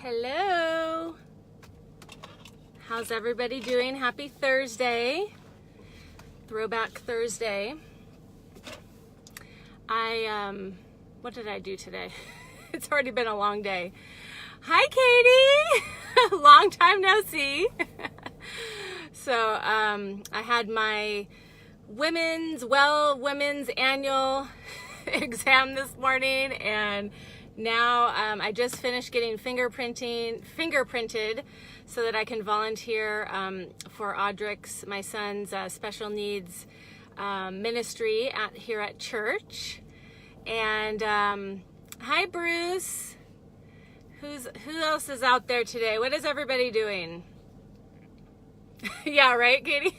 Hello. How's everybody doing? Happy Thursday. Throwback Thursday. What did I do today? It's already been a long day. Hi, Katie. Long time no see. So, I had my women's annual exam this morning, and now I just finished getting fingerprinted so that I can volunteer for Audrick's, my son's special needs ministry here at church. And hi, Bruce. Who else is out there today? What is everybody doing? Yeah, right, Katie?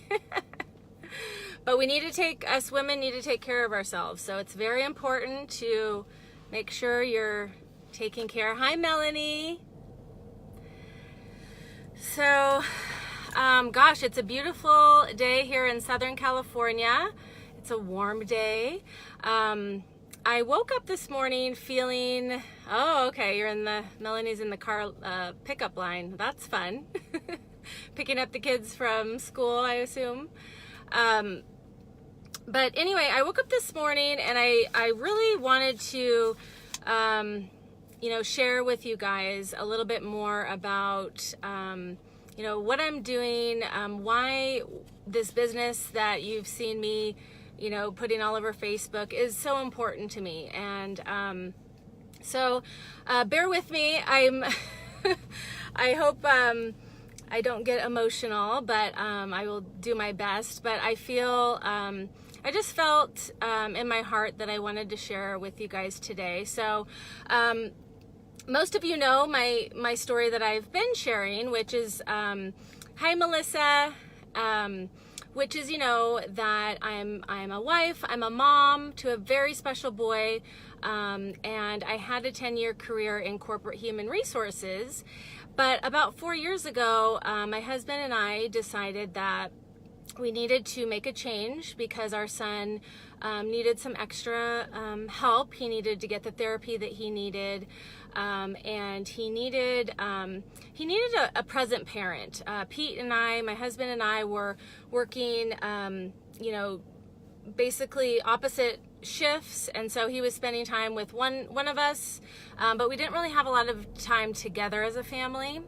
But us women need to take care of ourselves. So it's very important to make sure you're taking care. Hi, Melanie. So, gosh, it's a beautiful day here in Southern California. It's a warm day. I woke up this morning feeling, oh, okay, Melanie's in the car pickup line. That's fun. Picking up the kids from school, I assume. But anyway, I woke up this morning and I really wanted to, share with you guys a little bit more about, what I'm doing, why this business that you've seen me, putting all over Facebook is so important to me. And so bear with me. I hope I don't get emotional, but I will do my best. But I just felt in my heart that I wanted to share with you guys today. So most of you know my story that I've been sharing, which is, hi, Melissa, which is, that I'm a wife, I'm a mom to a very special boy, and I had a 10-year career in corporate human resources. But about 4 years ago, my husband and I decided that we needed to make a change because our son needed some extra help. He needed to get the therapy that he needed, and he needed a present parent. Pete and I, my husband and I, were working, basically opposite shifts, and so he was spending time with one of us, but we didn't really have a lot of time together as a family.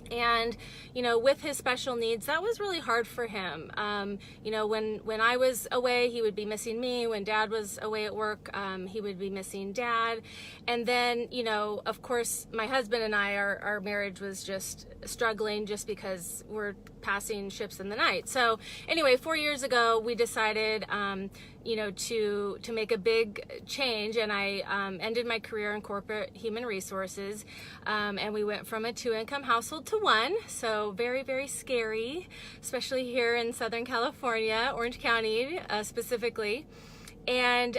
And, with his special needs, that was really hard for him. When I was away, he would be missing me. When Dad was away at work, he would be missing Dad. And then, of course, my husband and I, our marriage was just struggling just because we're passing ships in the night. So anyway, 4 years ago, we decided, to make a big change, and I ended my career in corporate human resources, and we went from a 2-income household to 1, so very, very scary, especially here in Southern California, Orange County specifically. And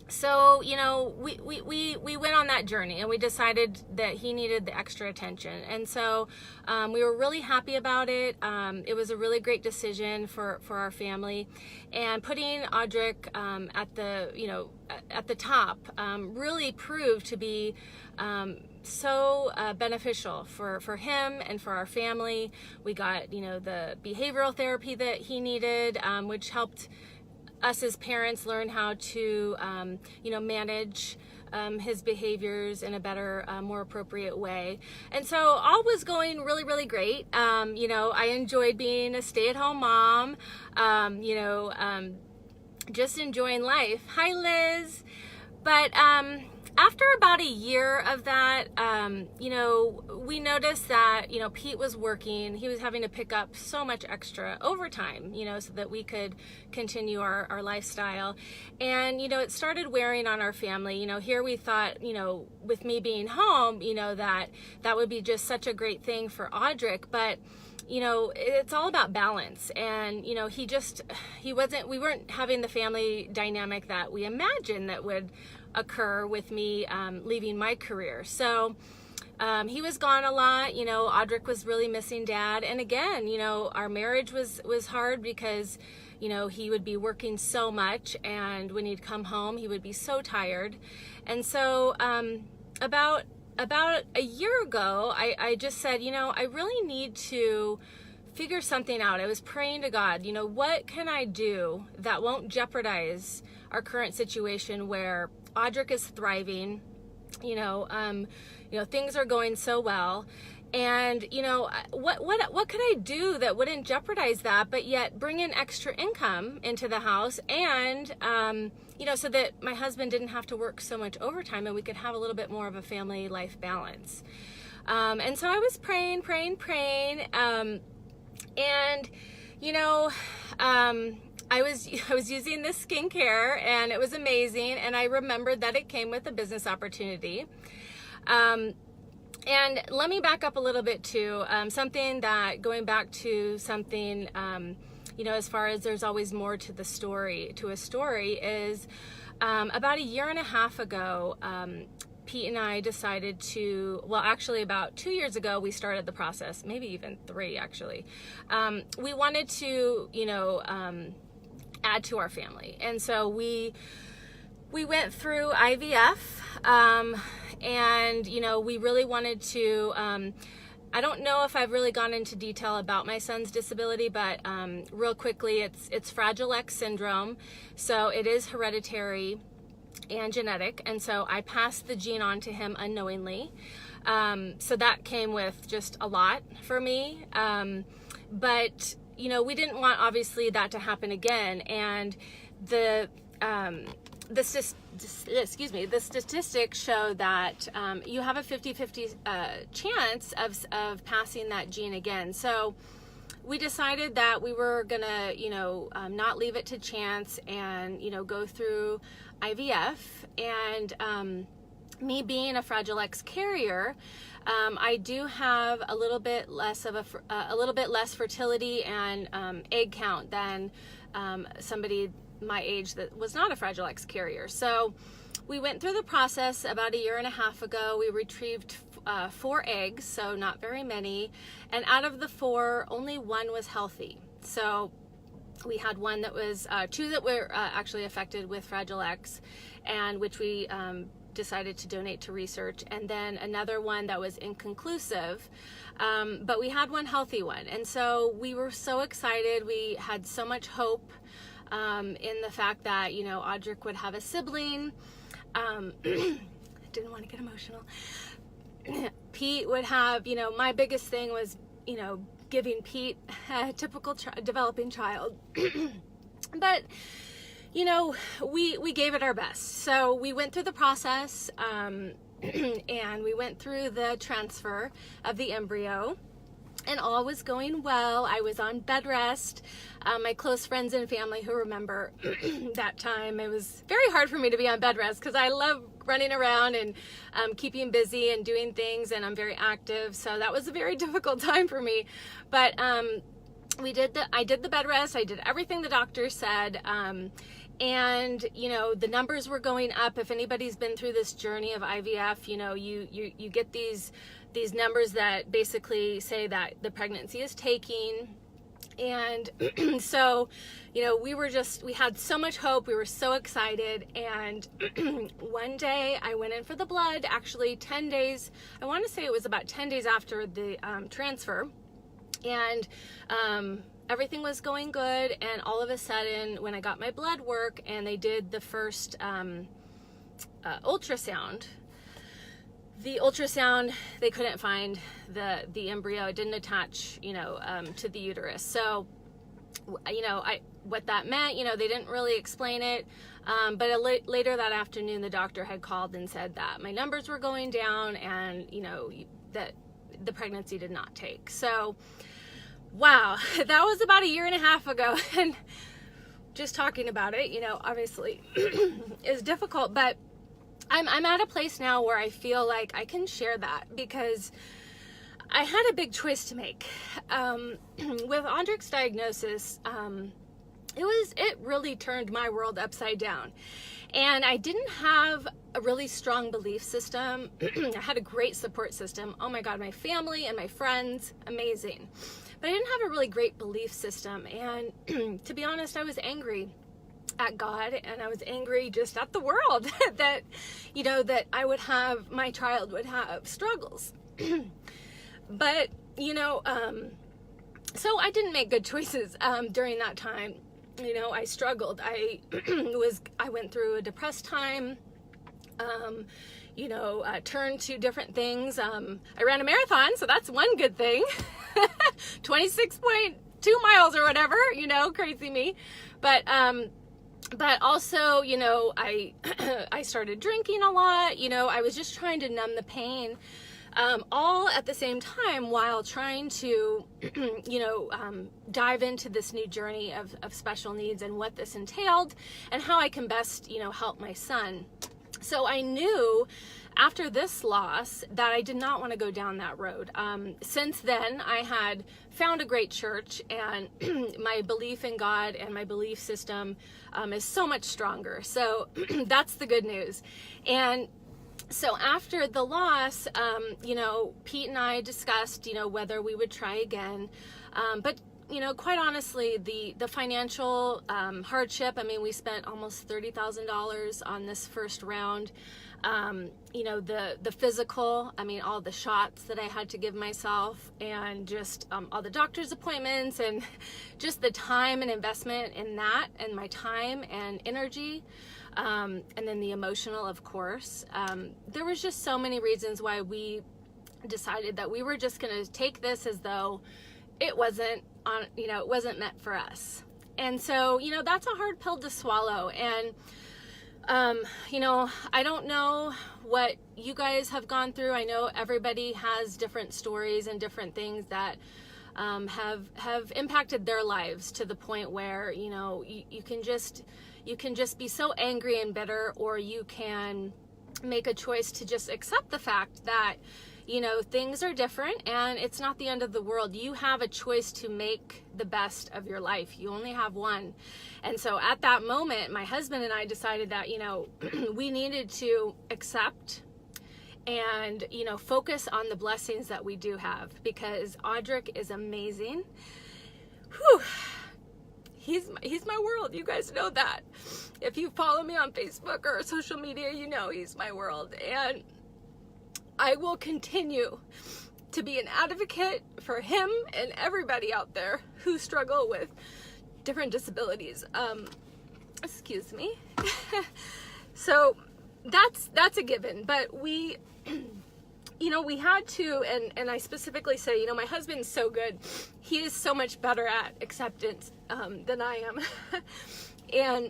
so, we went on that journey, and we decided that he needed the extra attention. And so we were really happy about it. It was a really great decision for our family. And putting Audrick at the top really proved to be so beneficial for him and for our family. We got, the behavioral therapy that he needed, which helped us as parents learn how to, manage his behaviors in a better, more appropriate way. And so all was going really, really great. I enjoyed being a stay-at-home mom, just enjoying life. Hi, Liz. But after about a year of that, we noticed that, Pete was working. He was having to pick up so much extra overtime, so that we could continue our lifestyle. And, it started wearing on our family. Here we thought, with me being home, that would be just such a great thing for Audrick. But it's all about balance. And, we weren't having the family dynamic that we imagined that would occur with me leaving my career. So he was gone a lot. Audrick was really missing Dad. And again, our marriage was hard because, he would be working so much, and when he'd come home, he would be so tired. And so about about a year ago, I just said, I really need to figure something out. I was praying to God, what can I do that won't jeopardize our current situation where Audric is thriving, things are going so well. And, what could I do that wouldn't jeopardize that, but yet bring in extra income into the house and, so that my husband didn't have to work so much overtime and we could have a little bit more of a family life balance. And so I was praying. I was using this skincare and it was amazing. And I remembered that it came with a business opportunity. And let me back up a little bit too. Going back to something, as far as there's always more to a story is, about a year and a half ago, Pete and I decided actually about 2 years ago, we started the process, maybe even 3 actually. We wanted to, add to our family. And so we went through IVF, and, we really wanted to, I don't know if I've really gone into detail about my son's disability, but real quickly, it's Fragile X syndrome. So it is hereditary and genetic. And so I passed the gene on to him unknowingly. So that came with just a lot for me. But, we didn't want, obviously, that to happen again. And the statistics show that you have a 50-50 chance of passing that gene again. So we decided that we were gonna, not leave it to chance and, go through IVF. And me being a Fragile X carrier, I do have a little bit less fertility and egg count than somebody my age that was not a Fragile X carrier. So we went through the process about a year and a half ago. We retrieved 4 eggs, so not very many. And out of the 4, only 1 was healthy. So we had 1 that was, 2 that were actually affected with Fragile X, and which we decided to donate to research, and then another 1 that was inconclusive, but we had 1 healthy one. And so we were so excited. We had so much hope in the fact that, Audric would have a sibling. Didn't want to get emotional. Pete would have, my biggest thing was, giving Pete a typical developing child. But, we gave it our best. So we went through the process, and we went through the transfer of the embryo. And all was going well. I was on bed rest. My close friends and family who remember that time, it was very hard for me to be on bed rest because I love running around and keeping busy and doing things, and I'm very active. So that was a very difficult time for me. But I did the bed rest. I did everything the doctor said. And, the numbers were going up. If anybody's been through this journey of IVF, you get these numbers that basically say that the pregnancy is taking. And so, we had so much hope. We were so excited. And one day I went in for the blood, actually 10 days, I want to say it was about 10 days after the transfer. And everything was going good. And all of a sudden, when I got my blood work and they did the first ultrasound, they couldn't find the embryo. It didn't attach, to the uterus. So, what that meant, they didn't really explain it. But later that afternoon, the doctor had called and said that my numbers were going down and, that the pregnancy did not take. So, wow, that was about a year and a half ago. And just talking about it, obviously is difficult, but I'm at a place now where I feel like I can share that because I had a big choice to make. With Audric's diagnosis, it really turned my world upside down. And I didn't have a really strong belief system. I had a great support system. Oh my God, my family and my friends, amazing. But I didn't have a really great belief system. And to be honest, I was angry. at God, and I was angry just at the world that, that my child would have struggles. But, so I didn't make good choices during that time. I struggled. I went through a depressed time. Turned to different things. I ran a marathon, so that's one good thing. 26.2 miles or whatever, crazy me. But also, I started drinking a lot. I was just trying to numb the pain, all at the same time while trying to, dive into this new journey of special needs and what this entailed and how I can best, help my son. So I knew after this loss that I did not want to go down that road. Since then, I had found a great church, and my belief in God and my belief system is so much stronger. So that's the good news. And so after the loss, Pete and I discussed, whether we would try again. But quite honestly, the financial hardship, we spent almost $30,000 on this first round. The physical, all the shots that I had to give myself, and just all the doctor's appointments, and just the time and investment in that, and my time and energy, and then the emotional, of course. There was just so many reasons why we decided that we were just going to take this as though it wasn't meant for us. And so, that's a hard pill to swallow. And, I don't know what you guys have gone through. I know everybody has different stories and different things that have impacted their lives to the point where, you can just be so angry and bitter, or you can make a choice to just accept the fact that things are different and it's not the end of the world. You have a choice to make the best of your life. You only have one. And so at that moment, my husband and I decided that, we needed to accept and, focus on the blessings that we do have, because Audric is amazing. Whew. He's my world. You guys know that. If you follow me on Facebook or social media, he's my world. And I will continue to be an advocate for him and everybody out there who struggle with different disabilities. Excuse me. So that's a given, but we had to, and I specifically say, my husband's so good. He is so much better at acceptance than I am. And,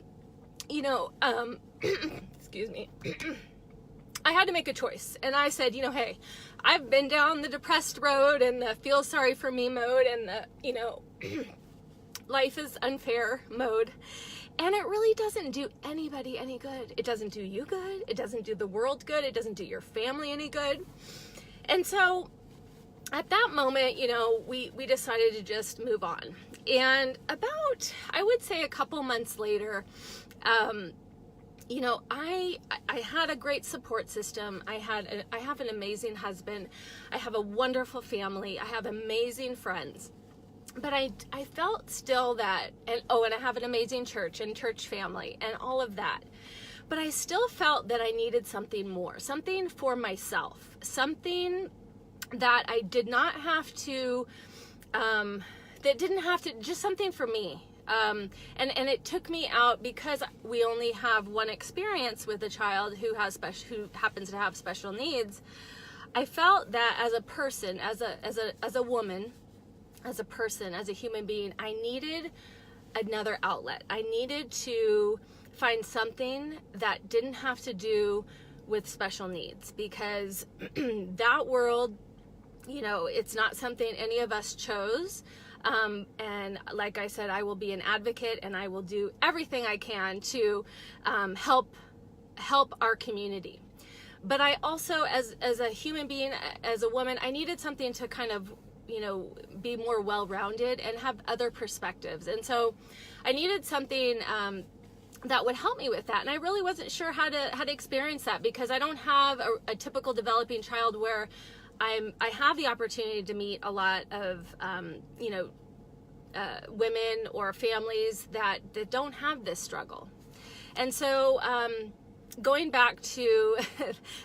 excuse me. I had to make a choice, and I said, hey, I've been down the depressed road and the feel sorry for me mode and the, life is unfair mode, and it really doesn't do anybody any good. It doesn't do you good. It doesn't do the world good. It doesn't do your family any good. And so at that moment, we decided to just move on. And about, I would say, a couple months later, I had a great support system. I have an amazing husband. I have a wonderful family. I have amazing friends. But I felt still that, and I have an amazing church and church family and all of that. But I still felt that I needed something more, something for myself, something that I did not have to, just something for me. And it took me out, because we only have one experience with a child who happens to have special needs. I felt that as a person, as a woman, as a person, as a human being, I needed another outlet. I needed to find something that didn't have to do with special needs, because that world, it's not something any of us chose. And like I said, I will be an advocate, and I will do everything I can to help our community. But I also, as a human being, as a woman, I needed something to kind of, be more well-rounded and have other perspectives. And so I needed something that would help me with that. And I really wasn't sure how to experience that, because I don't have a typical developing child where I have the opportunity to meet a lot of, women or families that don't have this struggle. And so going back to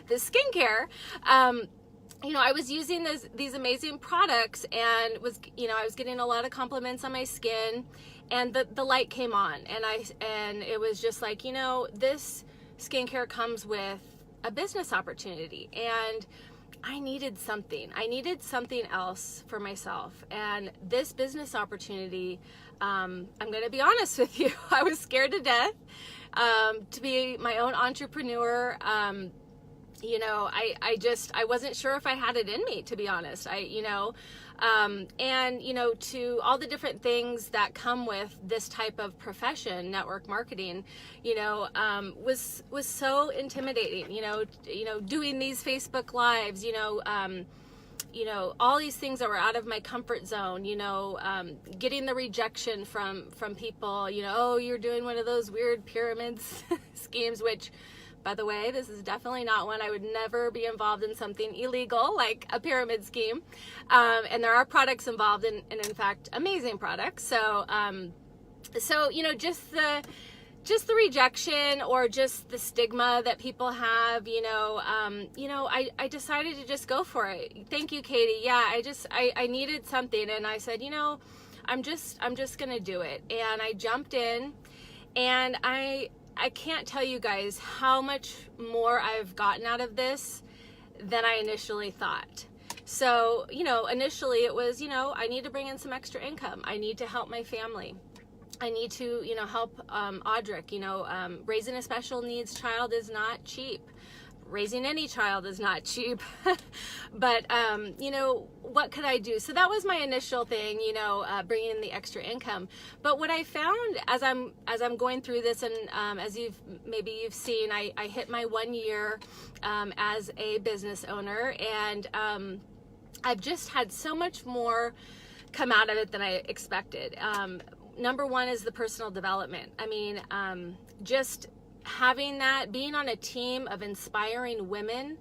the skincare, I was using these amazing products and I was getting a lot of compliments on my skin, and the light came on, and it was just like, this skincare comes with a business opportunity, and I needed something else for myself. And this business opportunity, I'm going to be honest with you, I was scared to death to be my own entrepreneur. I wasn't sure if I had it in me, to be honest. To all the different things that come with this type of profession, network marketing, was so intimidating. Doing these Facebook Lives, all these things that were out of my comfort zone. Getting the rejection from people. Oh, you're doing one of those weird pyramids schemes, which, by the way, this is definitely not one. I would never be involved in something illegal like a pyramid scheme. And there are products involved, and in fact, amazing products. So just the rejection or just the stigma that people have, I decided to just go for it. Thank you, Katie. Yeah, I needed something, and I said, I'm just going to do it. And I jumped in, and I can't tell you guys how much more I've gotten out of this than I initially thought. So, initially it was, I need to bring in some extra income. I need to help my family. I need to, help Audric. Raising a special needs child is not cheap. Raising any child is not cheap. But, what could I do? So that was my initial thing, bringing in the extra income. But what I found as I'm going through this, and as you've seen, I hit my 1 year as a business owner, and I've just had so much more come out of it than I expected. Number one is the personal development. I mean, just having that, being on a team of inspiring women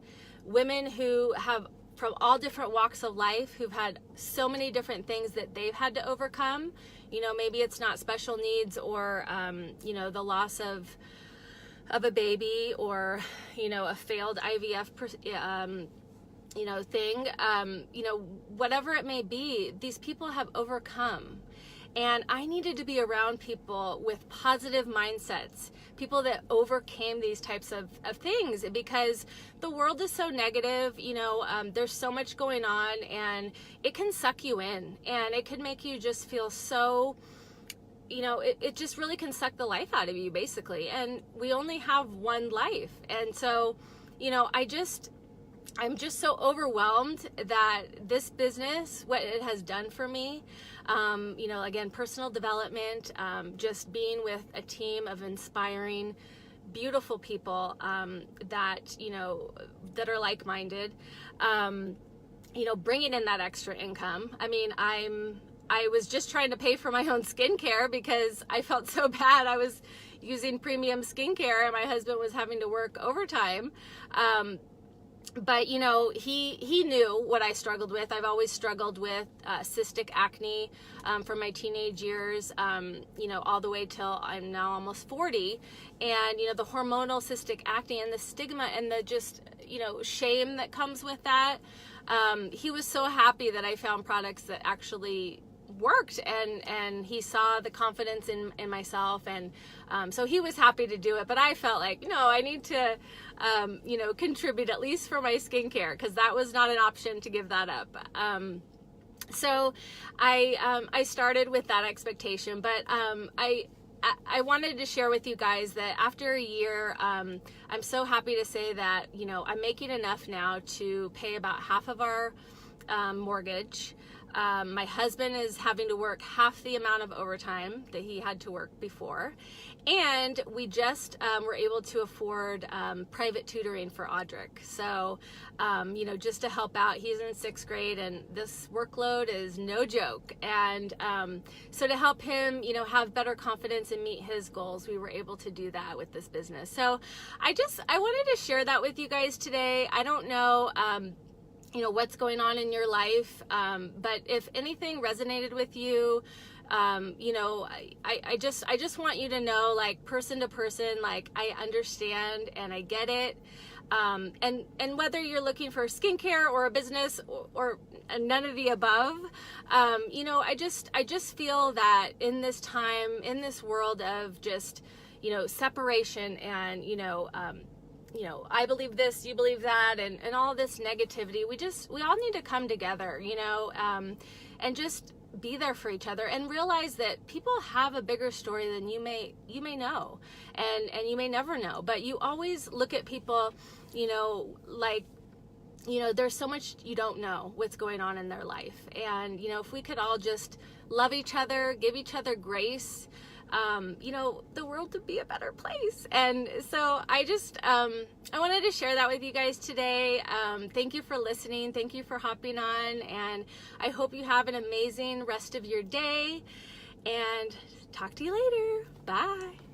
who have, from all different walks of life, who've had so many different things that they've had to overcome. Maybe it's not special needs or, the loss of a baby, or, a failed IVF, thing, whatever it may be, these people have overcome. And I needed to be around people with positive mindsets, people that overcame these types of things, because the world is so negative. There's so much going on, and it can suck you in, and it can make you just feel so, it just really can suck the life out of you, basically. And we only have one life. And so, I'm just so overwhelmed that this business, what it has done for me, again, personal development, just being with a team of inspiring, beautiful people that are like-minded, bringing in that extra income. I mean, I was just trying to pay for my own skincare because I felt so bad. I was using premium skincare, and my husband was having to work overtime. But, he knew what I struggled with. I've always struggled with cystic acne from my teenage years, all the way till I'm now almost 40. And, the hormonal cystic acne and the stigma and the just, shame that comes with that. He was so happy that I found products that actually worked, and he saw the confidence in myself, and so he was happy to do it. But I felt like, I need to contribute at least for my skincare, because that was not an option to give that up. So I started with that expectation, but I wanted to share with you guys that after a year, I'm so happy to say that I'm making enough now to pay about half of our mortgage. My husband is having to work half the amount of overtime that he had to work before. And we just were able to afford private tutoring for Audric. So, just to help out, he's in 6th grade, and this workload is no joke. And so to help him, have better confidence and meet his goals, we were able to do that with this business. So I wanted to share that with you guys today. I don't know, what's going on in your life. But if anything resonated with you, You know, I just want you to know, like, person to person, like, I understand and I get it. And whether you're looking for skincare or a business or none of the above, you know, I just feel that in this time, in this world of just, you know, separation and, you know, I believe this, you believe that, and all this negativity, we all need to come together, you know, and just be there for each other and realize that people have a bigger story than you may know, and you may never know, but you always look at people, you know, like, you know, there's so much you don't know what's going on in their life. And, you know, if we could all just love each other, give each other grace, you know, the world would be a better place. And so I just, I wanted to share that with you guys today. Thank you for listening. Thank you for hopping on. And I hope you have an amazing rest of your day, and talk to you later. Bye.